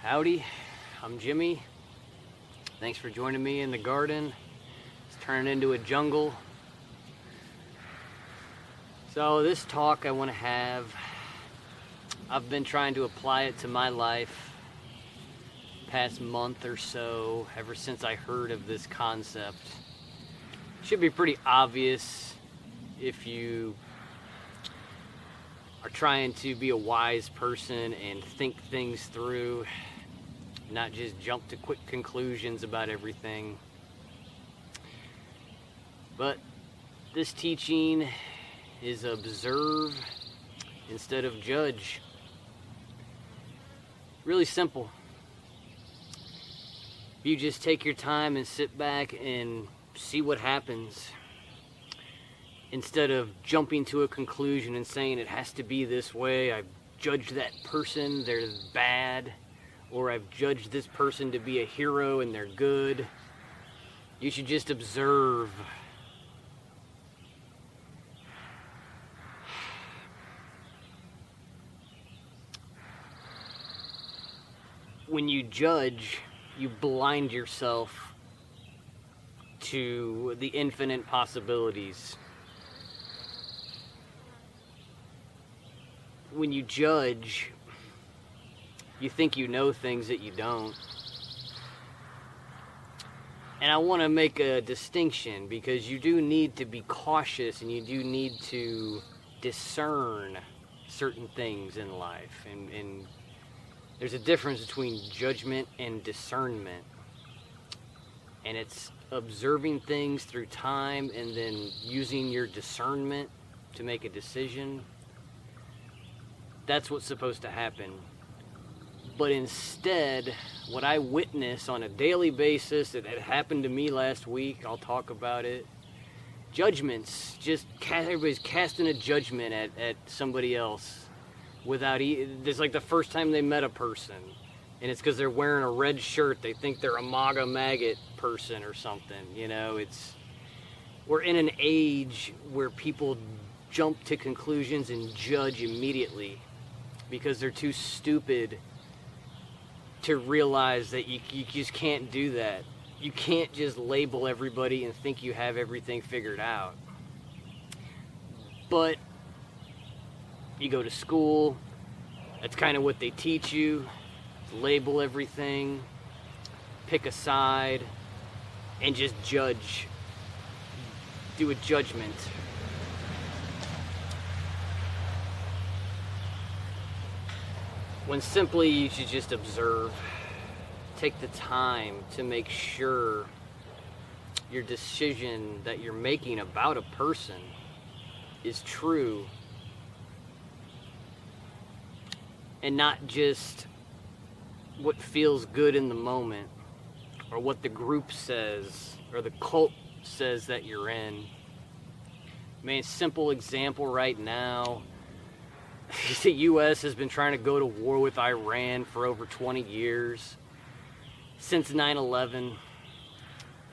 Howdy, I'm Jimmy. Thanks for joining me in the garden. It's turning into a jungle. So this talk I want to have, I've been trying to apply it to my life past month or so, ever since I heard of this concept. Should be pretty obvious if you are trying to be a wise person and think things through, not just jump to quick conclusions about everything. But this teaching is observe instead of judge. Really simple. You just take your time and sit back and see what happens, instead of jumping to a conclusion and saying it has to be this way. I've judged that person, they're bad, or I've judged this person to be a hero and they're good. You should just observe. When you judge, you blind yourself to the infinite possibilities. When you judge, you think you know things that you don't. And I want to make a distinction, because you do need to be cautious and you do need to discern certain things in life. And there's a difference between judgment and discernment. And it's observing things through time and then using your discernment to make a decision. That's what's supposed to happen. But instead, what I witness on a daily basis, that had happened to me last week, I'll talk about it. Judgments, everybody's casting a judgment at somebody else without it's like the first time they met a person, and it's because they're wearing a red shirt. They think they're a MAGA maggot person or something. We're in an age where people jump to conclusions and judge immediately because they're too stupid to realize that you just can't do that. You can't just label everybody and think you have everything figured out. But you go to school, that's kind of what they teach you. Label everything, pick a side, and just judge. Do a judgment. When simply you should just observe. Take the time to make sure your decision that you're making about a person is true, and not just what feels good in the moment, or what the group says, or the cult says that you're in. I mean, a simple example right now, the U.S. has been trying to go to war with Iran for over 20 years, since 9/11.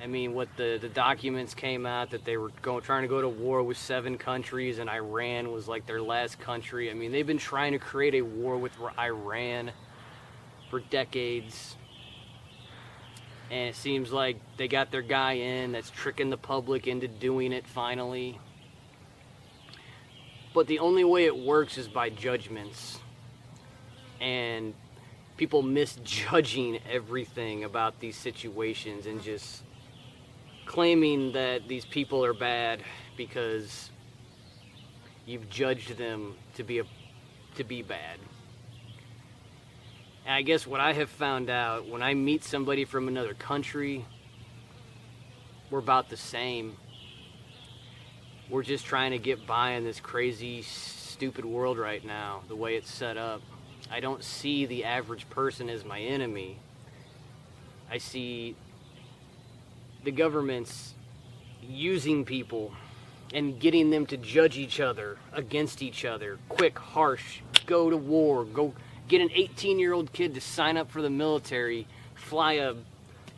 I mean, what the documents came out that they were trying to go to war with 7 countries, and Iran was like their last country. I mean, they've been trying to create a war with Iran for decades. And it seems like they got their guy in that's tricking the public into doing it finally. But the only way it works is by judgments. And people misjudging everything about these situations and just claiming that these people are bad because you've judged them to be bad. And I guess what I have found out, when I meet somebody from another country, we're about the same. We're just trying to get by in this crazy, stupid world right now, the way it's set up. I don't see the average person as my enemy. I see the governments using people and getting them to judge each other against each other. Quick, harsh, go to war, go get an 18-year-old kid to sign up for the military, fly a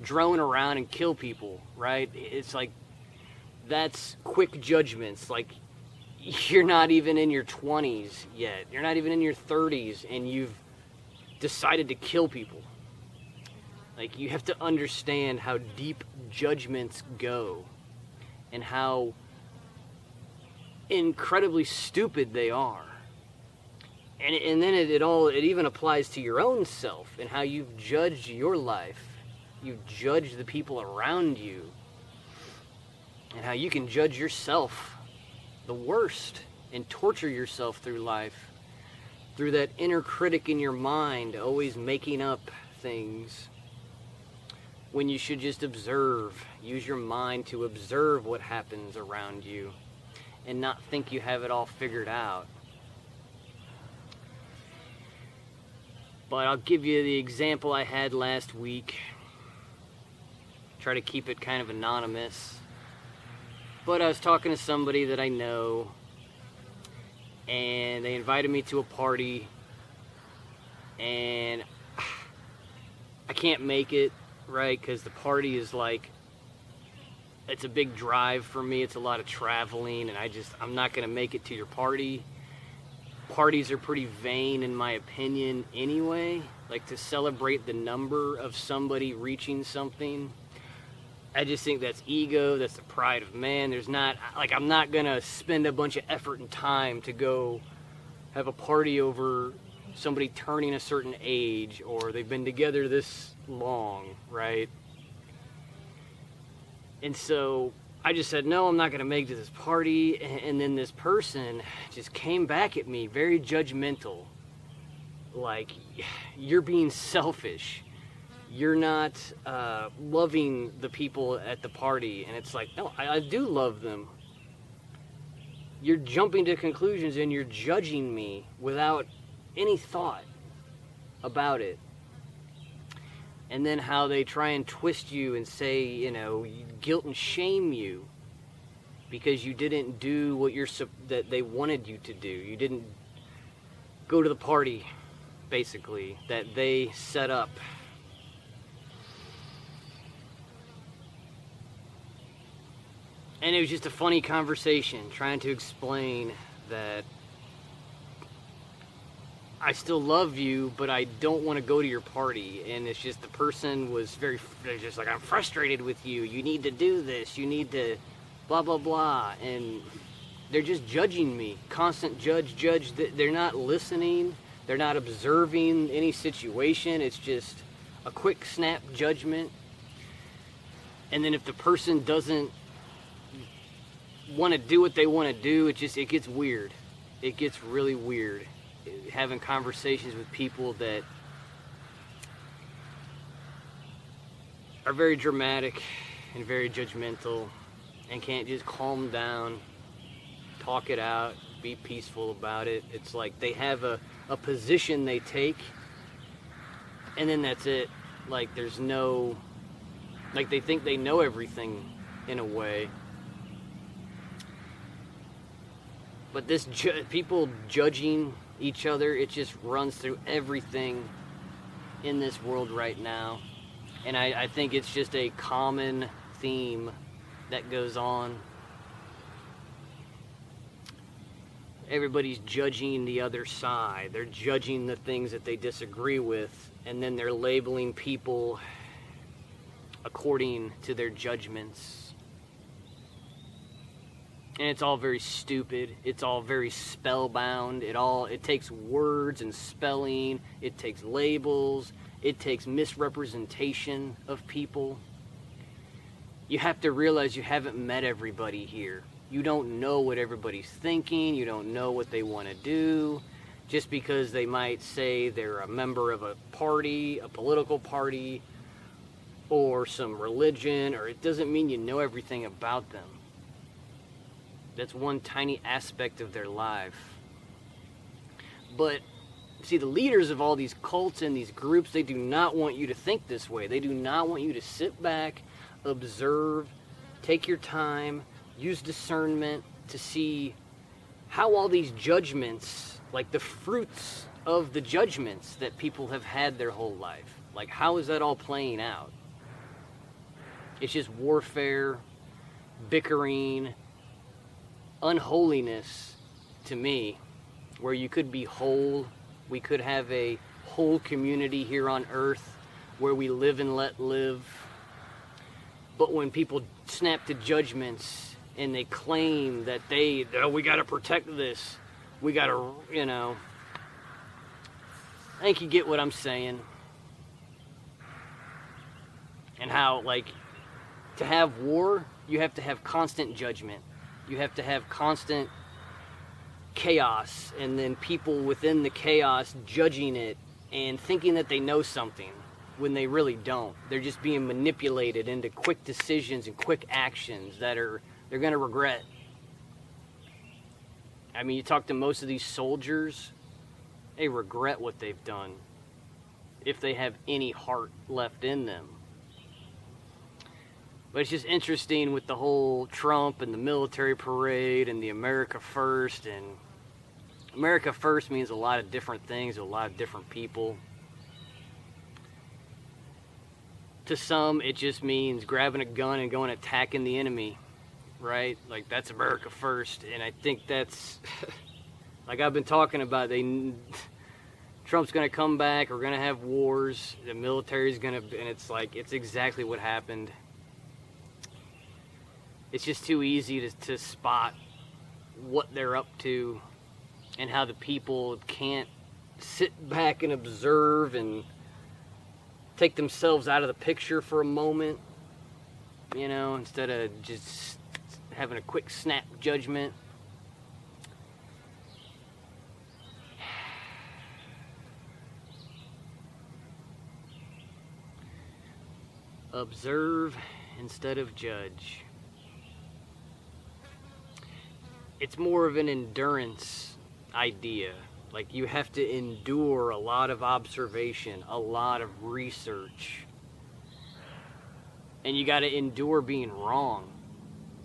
drone around and kill people, right? It's like, that's quick judgments. Like, you're not even in your 20s yet. You're not even in your 30s, and you've decided to kill people. Like, you have to understand how deep judgments go and how incredibly stupid they are. And then it even applies to your own self and how you've judged your life. You've judged the people around you, and how you can judge yourself the worst and torture yourself through life, through that inner critic in your mind, always making up things, when you should just observe. Use your mind to observe what happens around you and not think you have it all figured out. But I'll give you the example I had last week. Try to keep it kind of anonymous. But I was talking to somebody that I know, and they invited me to a party, and I can't make it, right? Because the party is like, it's a big drive for me. It's a lot of traveling, and I'm not going to make it to your party. Parties are pretty vain, in my opinion, anyway. Like, to celebrate the number of somebody reaching something, I just think that's ego. That's the pride of man. I'm not going to spend a bunch of effort and time to go have a party over somebody turning a certain age, or they've been together this long, right? And so I just said, no, I'm not going to make it to this party. And then this person just came back at me, very judgmental. Like, you're being selfish. You're not loving the people at the party. And it's like, no, I do love them. You're jumping to conclusions and you're judging me without any thought about it. And then how they try and twist you and say, guilt and shame you because you didn't do what that they wanted you to do. You didn't go to the party, basically, that they set up. And it was just a funny conversation, trying to explain that I still love you, but I don't want to go to your party. And it's just, the person was they're just like, I'm frustrated with you. You need to do this. You need to blah, blah, blah. And they're just judging me. Constant judge. They're not listening. They're not observing any situation. It's just a quick snap judgment. And then if the person doesn't want to do what they want to do, it gets weird. It gets really weird. Having conversations with people that are very dramatic and very judgmental and can't just calm down, talk it out, be peaceful about it. It's like they have a position they take, and then that's it. Like, there's no, like, they think they know everything in a way. But this people judging each other, it just runs through everything in this world right now. And I think it's just a common theme that goes on. Everybody's judging the other side. They're judging the things that they disagree with, and then they're labeling people according to their judgments. And it's all very stupid. It's all very spellbound. It takes words and spelling. It takes labels. It takes misrepresentation of people. You have to realize you haven't met everybody here. You don't know what everybody's thinking. You don't know what they want to do. Just because they might say they're a member of a party, a political party, or some religion, or it doesn't mean you know everything about them. That's one tiny aspect of their life. But, see, the leaders of all these cults and these groups, they do not want you to think this way. They do not want you to sit back, observe, take your time, use discernment to see how all these judgments, like the fruits of the judgments that people have had their whole life, like, how is that all playing out? It's just warfare, bickering, unholiness to me, where you could be whole. We could have a whole community here on earth where we live and let live. But when people snap to judgments and they claim that we got to protect this, we got to, I think you get what I'm saying. And how, to have war, you have to have constant judgment. You have to have constant chaos, and then people within the chaos judging it and thinking that they know something when they really don't. They're just being manipulated into quick decisions and quick actions that they're going to regret. I mean, you talk to most of these soldiers, they regret what they've done if they have any heart left in them. But it's just interesting with the whole Trump and the military parade and the America First. And America First means a lot of different things to a lot of different people. To some, it just means grabbing a gun and going attacking the enemy, right? Like, that's America First. And I think that's, like I've been talking about, Trump's going to come back, we're going to have wars, the military's going to, and it's exactly what happened. It's just too easy to spot what they're up to and how the people can't sit back and observe and take themselves out of the picture for a moment, instead of just having a quick snap judgment. Observe instead of judge. It's more of an endurance idea. Like, you have to endure a lot of observation, a lot of research. And you got to endure being wrong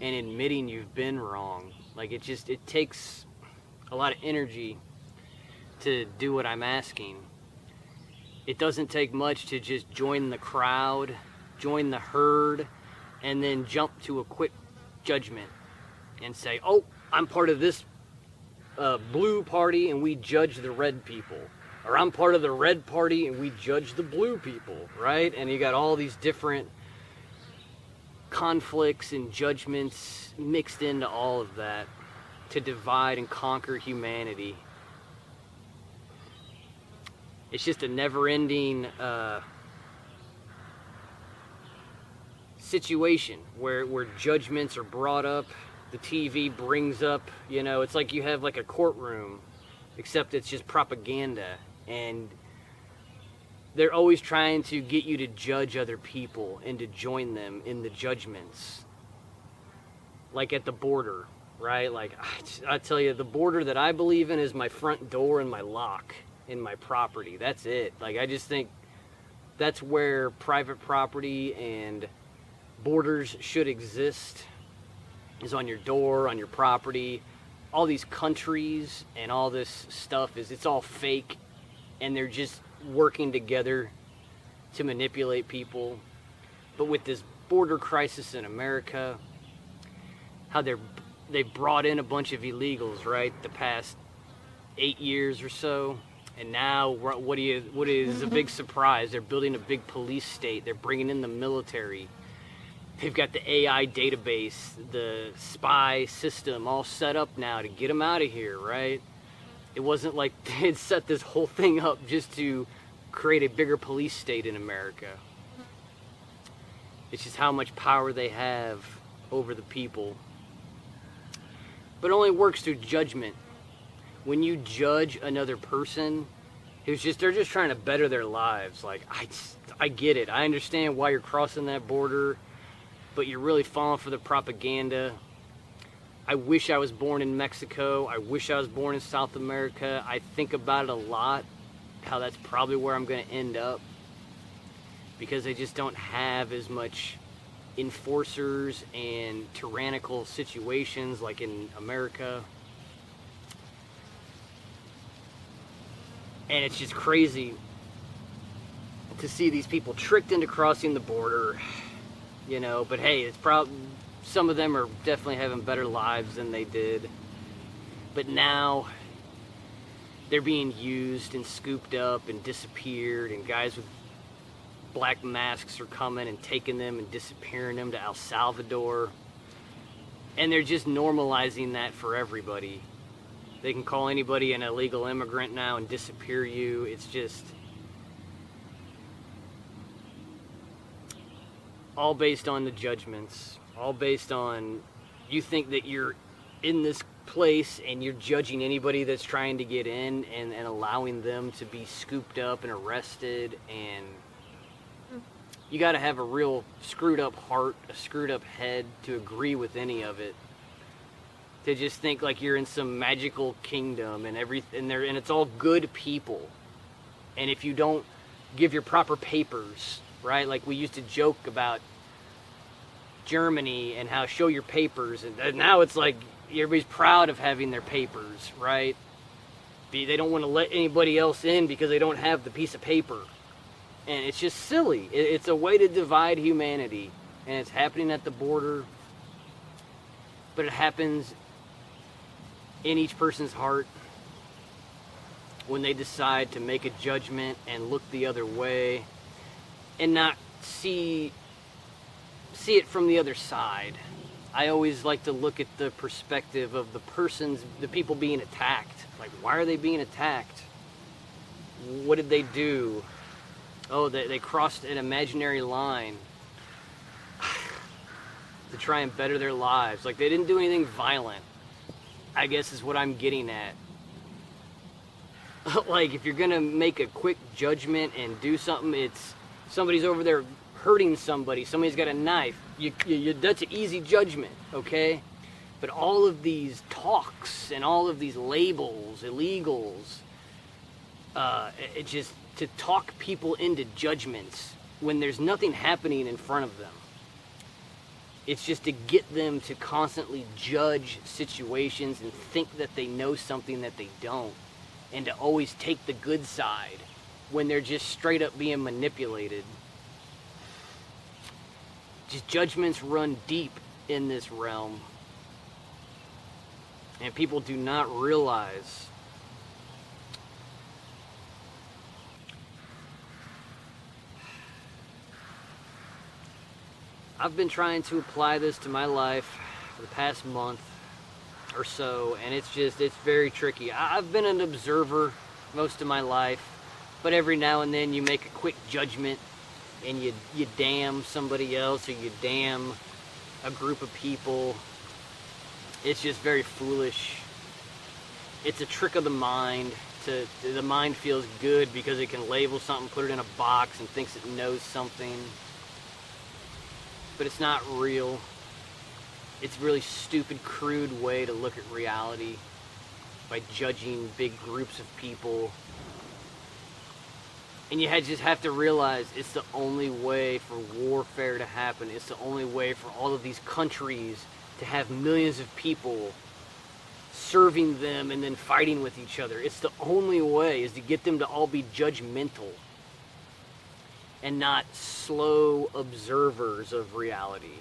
and admitting you've been wrong. Like, it takes a lot of energy to do what I'm asking. It doesn't take much to just join the crowd, join the herd, and then jump to a quick judgment and say, oh, I'm part of this blue party and we judge the red people. Or I'm part of the red party and we judge the blue people, right? And you got all these different conflicts and judgments mixed into all of that to divide and conquer humanity. It's just a never-ending situation where judgments are brought up. The TV brings up, it's like you have like a courtroom, except it's just propaganda. And they're always trying to get you to judge other people and to join them in the judgments. Like at the border, right? Like, I tell you, the border that I believe in is my front door and my lock in my property. That's it. Like, I just think that's where private property and borders should exist, is on your door, on your property. All these countries and all this stuff it's all fake, and they're just working together to manipulate people. But with this border crisis in America, how they brought in a bunch of illegals, right, the past 8 years or so, and now what is a big surprise? They're building a big police state. They're bringing in the military. They've got the AI database, the spy system all set up now to get them out of here, right? It wasn't like they had set this whole thing up just to create a bigger police state in America. It's just how much power they have over the people. But it only works through judgment. When you judge another person, they're just trying to better their lives. Like, I get it. I understand why you're crossing that border, but you're really falling for the propaganda. I wish I was born in Mexico. I wish I was born in South America. I think about it a lot, how that's probably where I'm going to end up, because they just don't have as much enforcers and tyrannical situations like in America. And it's just crazy to see these people tricked into crossing the border. But hey, it's probably, some of them are definitely having better lives than they did. But now they're being used and scooped up and disappeared, and guys with black masks are coming and taking them and disappearing them to El Salvador. And they're just normalizing that for everybody. They can call anybody an illegal immigrant now and disappear you. It's just all based on the judgments. All based on you think that you're in this place and you're judging anybody that's trying to get in and allowing them to be scooped up and arrested. And you got to have a real screwed up heart, a screwed up head to agree with any of it. To just think like you're in some magical kingdom and everything, and it's all good people. And if you don't give your proper papers, right? Like we used to joke about Germany and how show your papers, and now it's like everybody's proud of having their papers, right? They don't want to let anybody else in because they don't have the piece of paper. And it's just silly. It's a way to divide humanity. And it's happening at the border. But it happens in each person's heart when they decide to make a judgment and look the other way and not see it from the other side. I always like to look at the perspective of the people being attacked. Like, why are they being attacked? What did they do? Oh, they crossed an imaginary line to try and better their lives. Like, they didn't do anything violent, I guess is what I'm getting at. Like, if you're gonna make a quick judgment and do something, it's somebody's over there hurting somebody, somebody's got a knife. That's an easy judgment, okay? But all of these talks and all of these labels, illegals, it just to talk people into judgments when there's nothing happening in front of them. It's just to get them to constantly judge situations and think that they know something that they don't, and to always take the good side when they're just straight up being manipulated. Just judgments run deep in this realm, and people do not realize I've been trying to apply this to my life for the past month or so, and it's very tricky. I've been an observer most of my life, but every now and then you make a quick judgment and you damn somebody else or you damn a group of people. It's just very foolish. It's a trick of the mind. The mind feels good because it can label something, put it in a box, and thinks it knows something. But it's not real. It's a really stupid, crude way to look at reality by judging big groups of people. And you just have to realize it's the only way for warfare to happen. It's the only way for all of these countries to have millions of people serving them and then fighting with each other. It's the only way, is to get them to all be judgmental and not slow observers of reality,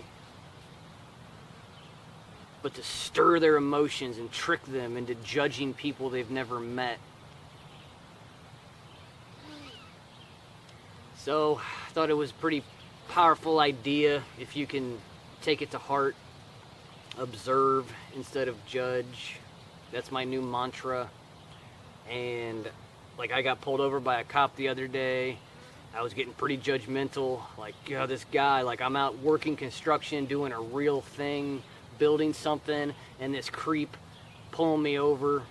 but to stir their emotions and trick them into judging people they've never met. So I thought it was a pretty powerful idea if you can take it to heart. Observe instead of judge. That's my new mantra. And like, I got pulled over by a cop the other day. I was getting pretty judgmental. Like, this guy, like, I'm out working construction, doing a real thing, building something, and this creep pulling me over.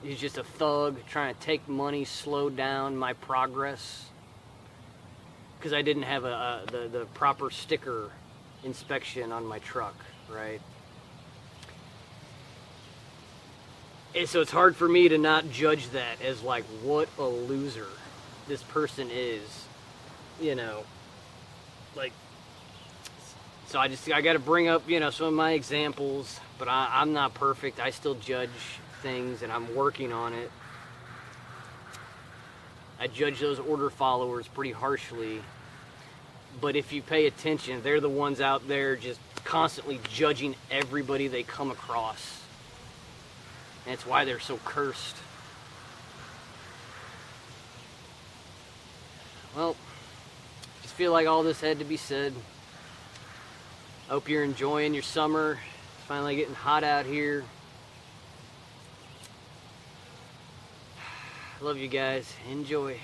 He's just a thug trying to take money, slow down my progress, because I didn't have the proper sticker inspection on my truck, right? And so it's hard for me to not judge that as like, what a loser this person is, like, so I got to bring up, some of my examples, but I'm not perfect. I still judge things, and I'm working on it. I judge those order followers pretty harshly, but if you pay attention, they're the ones out there just constantly judging everybody they come across, and it's why they're so cursed. Well, just feel like all this had to be said. Hope you're enjoying your summer. It's finally getting hot out here. Love you guys. Enjoy.